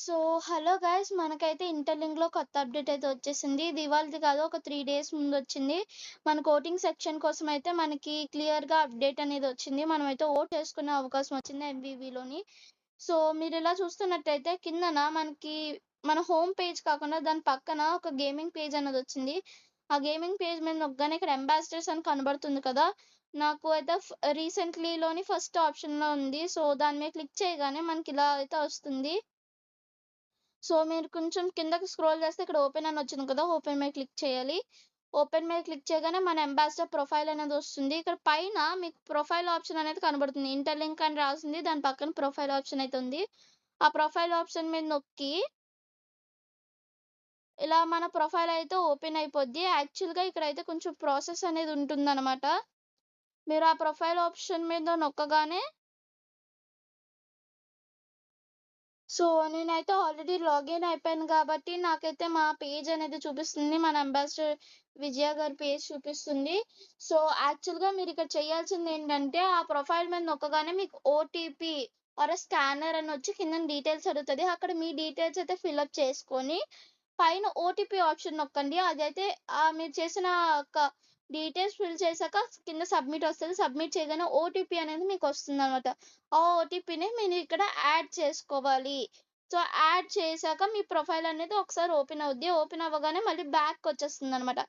So, hello guys! మనకైతే ఇంటర్‌లింక్‌లో కొత్త update అయితే వచ్చేసింది. ఇది ఇవాల్టిది కాదు, ఒక 3 డేస్ ముందొచ్చింది. మన కోటింగ్ సెక్షన్ కోసం అయితే మనకి క్లియర్‌గా అప్‌డేట్ అనేది వచ్చింది. మనమైతే ఓట్ చేసుకునే అవకాశం వచ్చింది ఎంవీవీలోని. సో, మీరిలా చూస్తున్నట్టయితే కిందన మనకి మన హోమ్ పేజ్ కాకుండా దాని పక్కన ఒక గేమింగ్ పేజ్ అన్నదొచ్చింది. ఆ గేమింగ్ పేజ్ మీద నొక్కగానే ఇక్కడ అంబాసిడర్స్ అని కనబడుతుంది కదా! నాకు అయితే రీసెంట్‌లీలోని ఫస్ట్ ఆప్షన్‌లో ఉంది. సో, దాని మీద క్లిక్ చేయగానే మనకిలా అయితే వస్తుంది. సో, మీరు కొంచెం కిందకి స్క్రోల్ చేస్తే ఇక్కడ ఓపెన్ అని వచ్చింది కదా! ఓపెన్ మీద క్లిక్ చేయాలి. ఓపెన్ మీద క్లిక్ చేయగానే మన అంబాసిడర్ ప్రొఫైల్ అనేది వస్తుంది. ఇక్కడ పైన మీకు ప్రొఫైల్ ఆప్షన్ అనేది కనబడుతుంది. ఇంటర్‌లింక్ అని రాసుంది. దాని పక్కన ప్రొఫైల్ ఆప్షన్ అయితే ఉంది. ఆ ప్రొఫైల్ ఆప్షన్ మీద నొక్కి ఇలా మన ప్రొఫైల్ అయితే ఓపెన్ అయిపోద్ది. యాక్చువల్‌గా ఇక్కడైతే కొంచెం ప్రాసెస్ అనేది ఉంటుందనమాట. మీరు ఆ ప్రొఫైల్ ఆప్షన్ మీద నొక్కగానే సో, నేనైతే ఆల్రెడీ లాగిన్ అయిపోయాను గాబట్టి, నాకైతే మా పేజ్ అనేది చూపిస్తుంది. మన అంబాసిడర్ విజయ గారి పేజ్ చూపిస్తుంది. సో, యాక్చువల్‌గా మీరిక్కడ చేయాల్సిందేంటంటే, ఆ ప్రొఫైల్ మీద నొక్కగానే మీకు ఓటీపీ ఆర్ స్కానర్ అనొచ్చి కిందన డీటెయిల్స్ అడుగుతది. అక్కడ మీ డీటెయిల్స్ అయితే ఫిలప్ చేసుకొని, పైన ఓటీపీ ఆప్షన్ నొక్కండి. అదైతే మీరు చేసిన ఒక డీటెయిల్స్ ఫిల్ చేశాక కింద సబ్మిట్ ఒస్తది. సబ్మిట్ చేయగానే ఓటీపీ అనేది మీకొస్తుందనమాట. ఆ ఓటీపీని మీరిక్కడ యాడ్ చేసుకోవాలి. సో, యాడ్ చేశాక మీ ప్రొఫైల్ అనేది ఒకసారి ఓపెన్ అవుద్ది. ఓపెన్ అవ్వగానే మళ్ళీ బ్యాక్‌కొచ్చేస్తుందనమాట.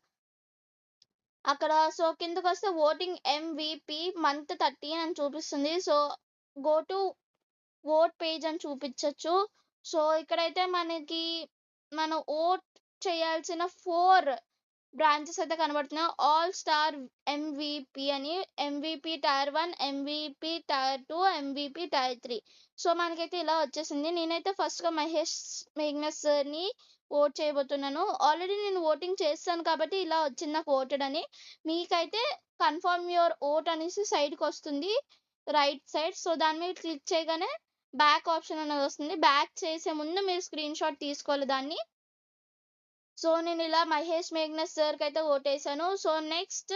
అక్కడ సో, కిందకొస్తే ఓటింగ్ ఎంవీపీ మంత్ 13 అని చూపిస్తుంది. So, go to vote page అని చూపిచ్చొచ్చు. సో, ఇక్కడైతే మనకి మనం ఓట్ చేయాల్సిన 4 బ్రాంచెస్ అయితే కనబడుతున్నాయి. ఆల్ స్టార్ ఎంవీపీ అని. MVP tier 1, MVP tier 2, MVP tier 3. So, మనకైతే ఇలా వచ్చేసింది. నేనైతే ఫస్ట్‌గా మహేష్ మేఘ్నా సార్‌ని ఓట్ చేయబోతున్నాను. ఆల్రెడీ నేను ఓటింగ్ చేశాను కాబట్టి ఇలా వచ్చింది నాకు ఓటెడ్ అని. మీకైతే కన్ఫర్మ్ యువర్ ఓట్ అనేసి సైడ్‌కొస్తుంది. Right side. సో, దాని మీద క్లిక్ చేయగానే బ్యాక్ ఆప్షన్ అనేది వస్తుంది. బ్యాక్ చేసే ముందు మీరు స్క్రీన్‌షాట్ తీసుకోవాలి దాన్ని. సో, నేనిలా మహేష్ మేఘ్నా సార్‌కైతే ఓటేసాను. సో, నెక్స్ట్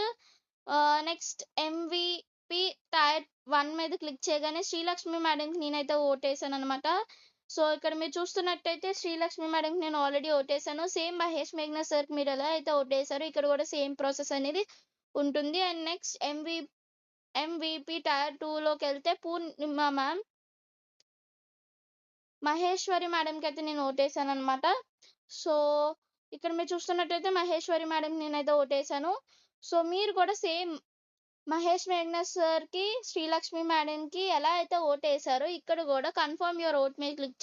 ఎంవీపీ టైర్ 1 మీద క్లిక్ చేయగానే శ్రీలక్ష్మి మేడంకి నేనైతే ఓటేసాననమాట. సో, ఇక్కడ మీరు చూస్తున్నట్టయితే శ్రీలక్ష్మి మేడంకి నేను ఆల్రెడీ ఓటేసాను. సేమ్ మహేష్ మేఘ్నా సార్‌కి మీరెలా అయితే ఓటేసారో ఇక్కడ కూడా సేమ్ ప్రాసెస్ అనేది ఉంటుంది. అండ్ నెక్స్ట్ ఎంవీపీ టైర్ 2లోకెళ్తే పూర్ణిమ మ్యామ్, మహేశ్వరి మేడంకైతే నేను ఓటేసాననమాట. సో, ఇక్కడ మీరు చూస్తున్నట్టయితే మహేశ్వరి మేడంకి నేనైతే ఓటేసాను. సో, మీరు కూడా సేమ్ మహేష్ మేఘ్నా సార్‌కి, శ్రీలక్ష్మి మేడంకి ఎలా అయితే ఓటేసారో ఇక్కడ గూడా కన్ఫర్మ్ యువర్ ఓట్ మీద క్లిక్